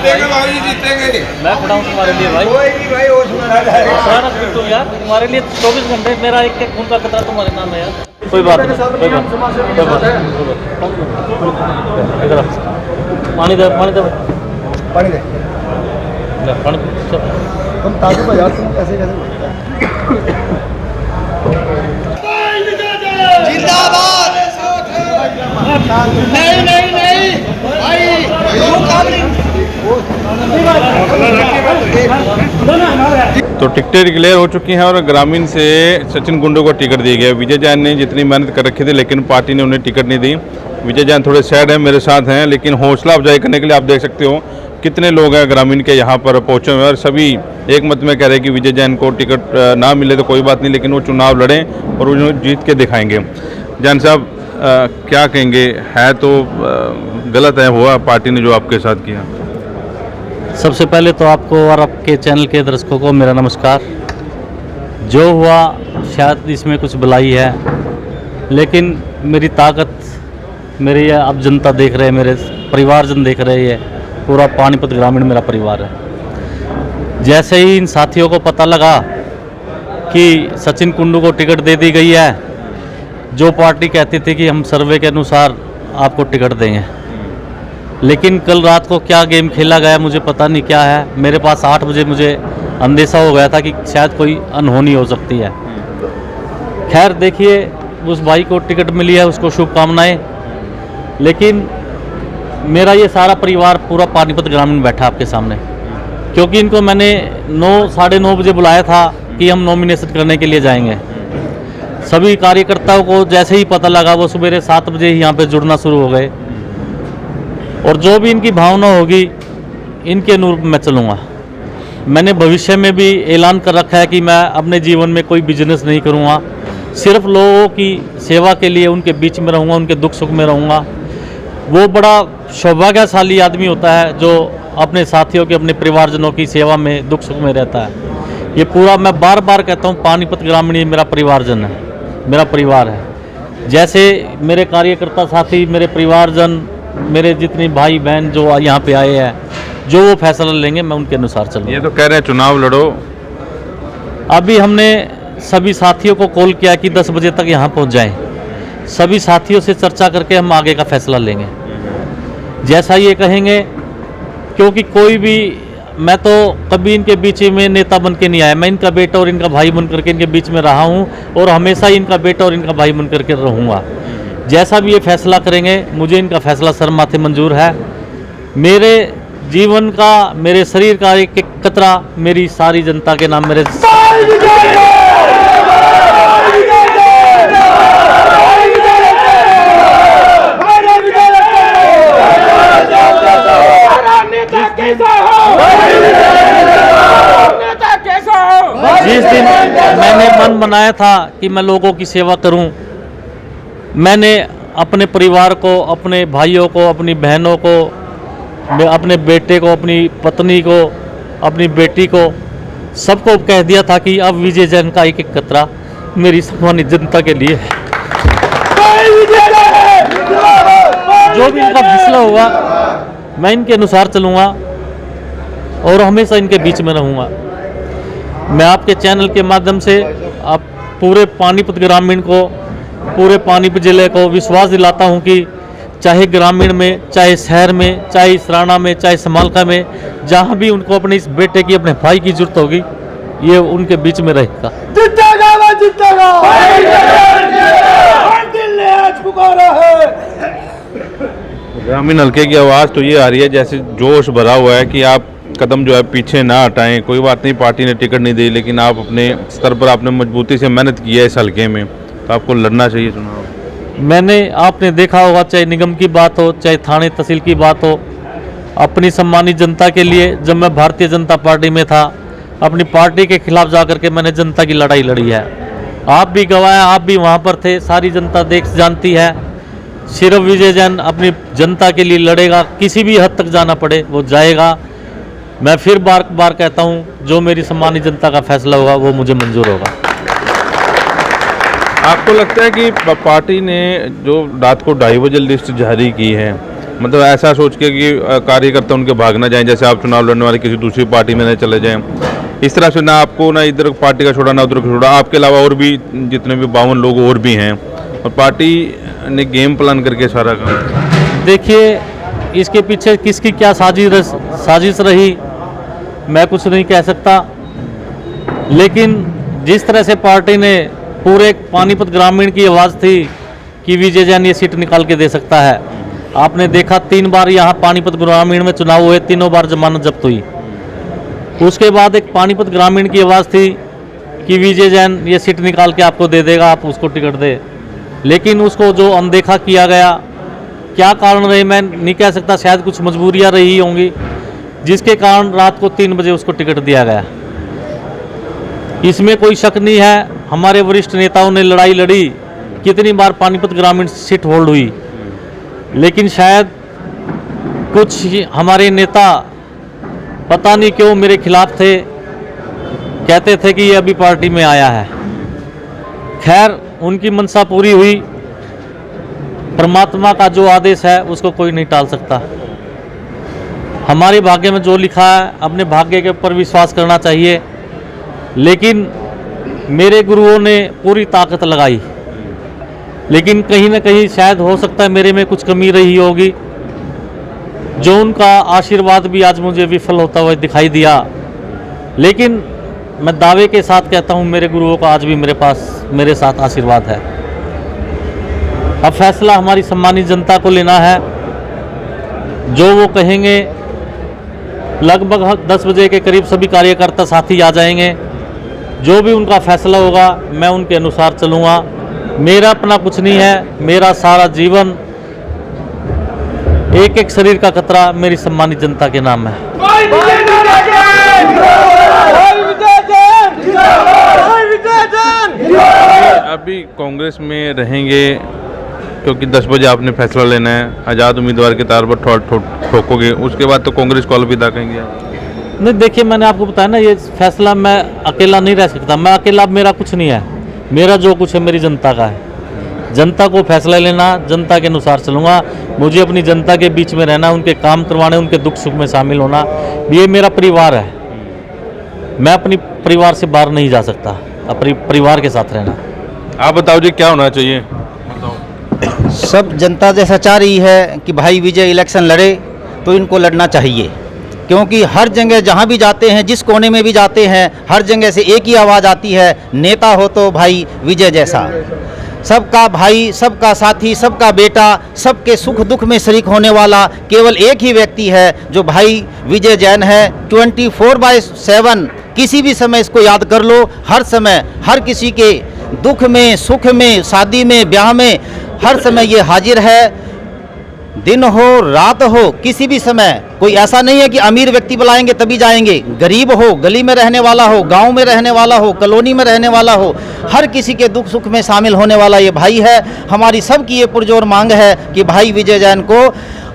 जीतेंगे भाई, जीतेंगे। मैं खड़ा हूँ तुम्हारे लिए भाई। कोई नहीं भाई, होश में आ जाए। तुम यार, तुम्हारे लिए 24 घंटे मेरा एक एक खून का कतरा तुम्हारे नाम है यार। कोई बात नहीं, कोई बात इधर पानी दे, पानी दे, पानी दे। पानी तुम ताकि को यार, तुम कैसे जिंदाबाद। नहीं नहीं नहीं भाई, तो टिकटें डिक्लेयर हो चुकी हैं और ग्रामीण से सचिन कुंडू को टिकट दी गई। विजय जैन ने जितनी मेहनत कर रखी थी लेकिन पार्टी ने उन्हें टिकट नहीं दी। विजय जैन थोड़े सैड हैं, मेरे साथ हैं, लेकिन हौसला अफजाई करने के लिए आप देख सकते हो कितने लोग हैं ग्रामीण के यहाँ पर पहुँचे हुए हैं और सभी एक मत में कह रहे हैं कि विजय जैन को टिकट ना मिले तो कोई बात नहीं, लेकिन वो चुनाव लड़ें और उन्हें जीत के दिखाएंगे। जैन साहब क्या कहेंगे, है तो गलत है हुआ पार्टी ने जो आपके साथ किया? सबसे पहले तो आपको और आपके चैनल के दर्शकों को मेरा नमस्कार। जो हुआ शायद इसमें कुछ भलाई है, लेकिन मेरी ताकत मेरी ये अब जनता देख रहे हैं, मेरे परिवारजन देख रहे हैं, पूरा पानीपत ग्रामीण मेरा परिवार है। जैसे ही इन साथियों को पता लगा कि सचिन कुंडू को टिकट दे दी गई है, जो पार्टी कहती थी कि हम सर्वे के अनुसार आपको टिकट देंगे, लेकिन कल रात को क्या गेम खेला गया मुझे पता नहीं क्या है। मेरे पास 8 बजे मुझे अंदेशा हो गया था कि शायद कोई अनहोनी हो सकती है। खैर देखिए, उस भाई को टिकट मिली है, उसको शुभकामनाएं। लेकिन मेरा ये सारा परिवार पूरा पानीपत ग्रामीण बैठा आपके सामने, क्योंकि इनको मैंने 9-9:30 बजे बुलाया था कि हम नॉमिनेशन करने के लिए जाएंगे। सभी कार्यकर्ताओं को जैसे ही पता लगा वो सवेरे 7 बजे ही यहाँ पे जुड़ना शुरू हो गए, और जो भी इनकी भावना होगी इनके अनुरूप मैं चलूँगा। मैंने भविष्य में भी ऐलान कर रखा है कि मैं अपने जीवन में कोई बिजनेस नहीं करूँगा, सिर्फ लोगों की सेवा के लिए उनके बीच में रहूँगा, उनके दुख सुख में रहूँगा। वो बड़ा सौभाग्यशाली आदमी होता है जो अपने साथियों की, अपने परिवारजनों की सेवा में, दुख सुख में रहता है। ये पूरा मैं बार बार कहता हूँ, पानीपत ग्रामीण मेरा परिवारजन है, मेरा परिवार है। जैसे मेरे कार्यकर्ता साथी, मेरे परिवारजन, मेरे जितने भाई बहन जो यहाँ पे आए हैं, जो वो फैसला लेंगे मैं उनके अनुसार चलूँगा। ये तो कह रहे हैं चुनाव लड़ो। अभी हमने सभी साथियों को कॉल किया कि 10 बजे तक यहाँ पहुँच जाएं। सभी साथियों से चर्चा करके हम आगे का फैसला लेंगे जैसा ये कहेंगे, क्योंकि कोई भी, मैं तो कभी इनके बीच में नेता बन के नहीं आया। मैं इनका बेटा और इनका भाई बन करके इनके बीच में रहा हूँ और हमेशा ही इनका बेटा और इनका भाई बन करके रहूँगा। जैसा भी ये फैसला करेंगे मुझे इनका फैसला सर माथे मंजूर है। मेरे जीवन का, मेरे शरीर का एक एक कतरा मेरी सारी जनता के नाम, मेरे जिस दिन मैंने मन बनाया था कि मैं लोगों की सेवा करूं, मैंने अपने परिवार को, अपने भाइयों को, अपनी बहनों को, अपने बेटे को, अपनी पत्नी को, अपनी बेटी को, सबको कह दिया था कि अब विजय जैन का एक एक कतरा मेरी सम्मानित जनता के लिए है। जो भी इनका फैसला होगा मैं इनके अनुसार चलूँगा और हमेशा इनके बीच में रहूँगा। मैं आपके चैनल के माध्यम से आप पूरे पानीपत ग्रामीण को, पूरे पानीपत जिले को विश्वास दिलाता हूं कि चाहे ग्रामीण में, चाहे शहर में, चाहे इसराना में, चाहे समालका में, जहां भी उनको अपने इस बेटे की, अपने भाई की जरूरत होगी, ये उनके बीच में रहेगा। ग्रामीण हल्के की आवाज़ तो ये आ रही है जैसे जोश भरा हुआ है कि आप कदम जो है पीछे ना हटाएं। कोई बात नहीं, पार्टी ने टिकट नहीं दी, लेकिन आप अपने स्तर पर आपने मजबूती से मेहनत की है इस हल्के में, तो आपको लड़ना चाहिए चुनाव। मैंने, आपने देखा होगा, चाहे निगम की बात हो, चाहे थाने तहसील की बात हो, अपनी सम्मानित जनता के लिए जब मैं भारतीय जनता पार्टी में था, अपनी पार्टी के खिलाफ जाकर के मैंने जनता की लड़ाई लड़ी है। आप भी गवाह हैं, आप भी वहाँ पर थे, सारी जनता जानती है। सिर्फ विजय जैन अपनी जनता के लिए लड़ेगा, किसी भी हद तक जाना पड़े वो जाएगा। मैं फिर बार बार कहता हूं, जो मेरी सम्मानित जनता का फैसला होगा वो मुझे मंजूर होगा। आपको लगता है कि पार्टी ने जो रात को 2:30 बजे लिस्ट जारी की है, मतलब ऐसा सोच के कि कार्यकर्ता उनके भाग ना जाएं, जैसे आप चुनाव लड़ने वाले किसी दूसरी पार्टी में न चले जाएं, इस तरह से ना आपको ना इधर पार्टी का छोड़ा ना उधर का छोड़ा, आपके अलावा और भी जितने भी 52 लोग और भी हैं, और पार्टी ने गेम प्लान करके सारा काम। देखिए, इसके पीछे किसकी क्या साजिश रही मैं कुछ नहीं कह सकता, लेकिन जिस तरह से पार्टी ने पूरे पानीपत ग्रामीण की आवाज़ थी कि विजय जैन ये सीट निकाल के दे सकता है। आपने देखा 3 बार यहाँ पानीपत ग्रामीण में चुनाव हुए, तीनों बार जमानत जब्त हुई। उसके बाद एक पानीपत ग्रामीण की आवाज़ थी कि विजय जैन ये सीट निकाल के आपको दे देगा, आप उसको टिकट दे, लेकिन उसको जो अनदेखा किया गया, क्या कारण रहे मैं नहीं कह सकता, शायद कुछ मजबूरियाँ रही होंगी जिसके कारण रात को 3 बजे उसको टिकट दिया गया। इसमें कोई शक नहीं है, हमारे वरिष्ठ नेताओं ने लड़ाई लड़ी, कितनी बार पानीपत ग्रामीण सीट होल्ड हुई, लेकिन शायद कुछ हमारे नेता पता नहीं क्यों मेरे खिलाफ थे, कहते थे कि ये अभी पार्टी में आया है। खैर, उनकी मनसा पूरी हुई, परमात्मा का जो आदेश है उसको कोई नहीं टाल सकता। हमारे भाग्य में जो लिखा है, अपने भाग्य के ऊपर विश्वास करना चाहिए, लेकिन मेरे गुरुओं ने पूरी ताकत लगाई, लेकिन कहीं ना कहीं शायद हो सकता है मेरे में कुछ कमी रही होगी, जो उनका आशीर्वाद भी आज मुझे विफल होता हुआ दिखाई दिया। लेकिन मैं दावे के साथ कहता हूं, मेरे गुरुओं का आज भी मेरे साथ आशीर्वाद है। अब फैसला हमारी सम्मानित जनता को लेना है, जो वो कहेंगे। लगभग 10 बजे के करीब सभी कार्यकर्ता साथी आ जाएंगे, जो भी उनका फैसला होगा मैं उनके अनुसार चलूँगा। मेरा अपना कुछ नहीं है, मेरा सारा जीवन, एक एक शरीर का कतरा मेरी सम्मानित जनता के नाम है। अभी कांग्रेस में रहेंगे क्योंकि 10 बजे आपने फैसला लेना है, आज़ाद उम्मीदवार के तौर पर ठोकोगे, उसके बाद तो कांग्रेस को अलविदा कहेंगे? नहीं, देखिए, मैंने आपको बताया ना, ये फैसला मैं अकेला नहीं रह सकता, मैं अकेला, मेरा कुछ नहीं है, मेरा जो कुछ है मेरी जनता का है। जनता को फैसला लेना, जनता के अनुसार चलूँगा, मुझे अपनी जनता के बीच में रहना, उनके काम करवाने, उनके दुख सुख में शामिल होना, ये मेरा परिवार है। मैं अपनी परिवार से बाहर नहीं जा सकता, अपने परिवार के साथ रहना। आप बताओ जी, क्या होना चाहिए? सब जनता जैसा चाह रही है कि भाई विजय इलेक्शन लड़े, तो इनको लड़ना चाहिए, क्योंकि हर जगह जहाँ भी जाते हैं, जिस कोने में भी जाते हैं, हर जगह से एक ही आवाज़ आती है, नेता हो तो भाई विजय जैसा, सबका भाई, सबका साथी, सबका बेटा, सबके सुख दुख में शरीक होने वाला केवल एक ही व्यक्ति है, जो भाई विजय जैन है। 24/7 किसी भी समय इसको याद कर लो, हर समय, हर किसी के दुख में, सुख में, शादी में, ब्याह में, हर समय ये हाजिर है। दिन हो रात हो, किसी भी समय, कोई ऐसा नहीं है कि अमीर व्यक्ति बुलाएंगे तभी जाएंगे, गरीब हो, गली में रहने वाला हो, गांव में रहने वाला हो, कॉलोनी में रहने वाला हो, हर किसी के दुख सुख में शामिल होने वाला ये भाई है। हमारी सबकी ये पुरजोर मांग है कि भाई विजय जैन को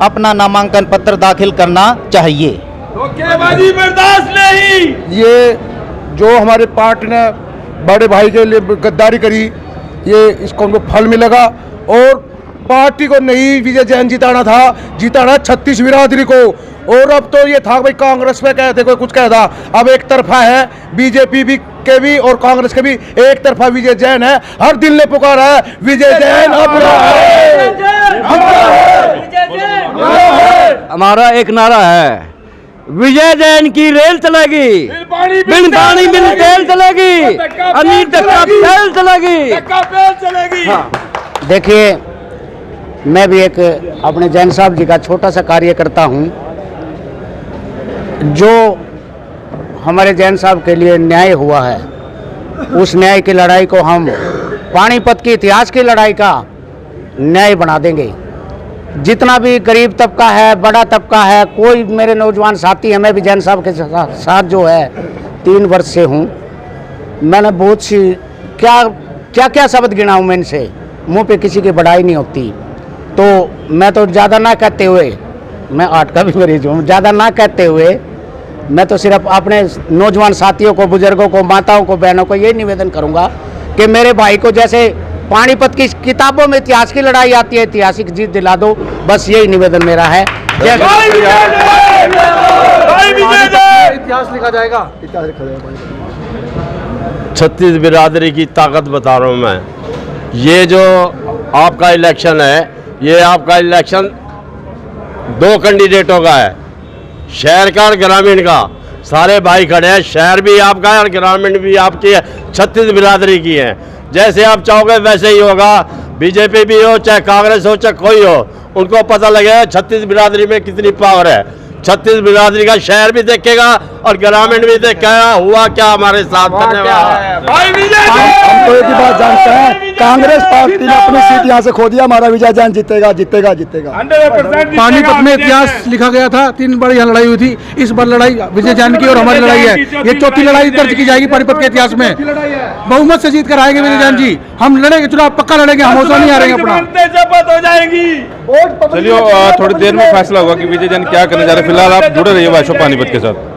अपना नामांकन पत्र दाखिल करना चाहिए। धोखेबाजी बर्दाश्त नहीं। ये जो हमारे पार्टी ने बड़े भाई के लिए गद्दारी करी, ये इसको उनको फल मिलेगा, और पार्टी को नहीं विजय जैन जिताना था, जिताना 36 बिरादरी को। और अब तो ये था भाई कांग्रेस पे कहते कोई कुछ कहता, अब एक तरफा है, बीजेपी भी के भी और कांग्रेस के भी एक तरफा विजय जैन है। हर दिल ने पुकारा है विजय जैन अपना है। हमारा एक नारा है, विजय जैन की रेल चलेगी, बिन पानी बिन तेल चलेगी, अमीर धक्का तेल चलेगी। हाँ, देखिए, मैं भी एक अपने जैन साहब जी का छोटा सा कार्यकर्ता हूँ। जो हमारे जैन साहब के लिए न्याय हुआ है, उस न्याय की लड़ाई को हम पानीपत के इतिहास की लड़ाई का न्याय बना देंगे। जितना भी गरीब तबका है, बड़ा तबका है, कोई मेरे नौजवान साथी हैं, मैं भी जैन साहब के साथ जो है 3 वर्ष से हूँ। मैंने बहुत सी क्या शब्द गिना हूँ, मैं इनसे मुँह पे किसी की बड़ाई नहीं होती। तो मैं तो ज़्यादा ना कहते हुए, मैं 8 का भी मरीज हूँ, ज़्यादा ना कहते हुए मैं तो सिर्फ अपने नौजवान साथियों को, बुजुर्गों को, माताओं को, बहनों को ये निवेदन करूँगा कि मेरे भाई को जैसे पानीपत की किताबों में इतिहास की लड़ाई आती है, ऐतिहासिक जीत दिला दो, बस यही निवेदन मेरा है। इतिहास लिखा जाएगा। छत्तीस बिरादरी की ताकत बता रहा हूँ मैं। ये जो आपका इलेक्शन है, ये आपका इलेक्शन 2 कैंडिडेटों का है, शहर का और ग्रामीण का। सारे भाई खड़े हैं, शहर भी आपका है और ग्रामीण भी आपकी है, 36 बिरादरी की है। जैसे आप चाहोगे वैसे ही होगा। बीजेपी भी हो चाहे कांग्रेस हो चाहे कोई हो, उनको पता लगेगा 36 बिरादरी में कितनी पावर है। 36 बिरादरी का शहर भी देखेगा और ग्रामीण भी देखेगा हुआ क्या हमारे साथ। धन्यवाद। हम तो एक ही बात जानते हैं, कांग्रेस पार्टी ने अपनी सीट यहाँ से खो दिया, हमारा विजय जैन जीतेगा जीतेगा जीतेगा। पानीपत में इतिहास लिखा गया था, 3 बार यहाँ लड़ाई हुई थी, इस बार लड़ाई विजय जैन की और हमारी लड़ाई है। ये चौथी लड़ाई दर्ज की जाएगी पानीपत के इतिहास में। बहुमत से जीत कर आएंगे विजय जैन जी। हम लड़ेंगे, चुनाव पक्का लड़ेंगे, हम हौसला नहीं हारेंगे अपना। चलिए थोड़ी देर में फैसला होगा कि विजय जैन क्या करने जा रहे हैं। फिलहाल आप जुड़े रहिए वाशो पानीपत के साथ।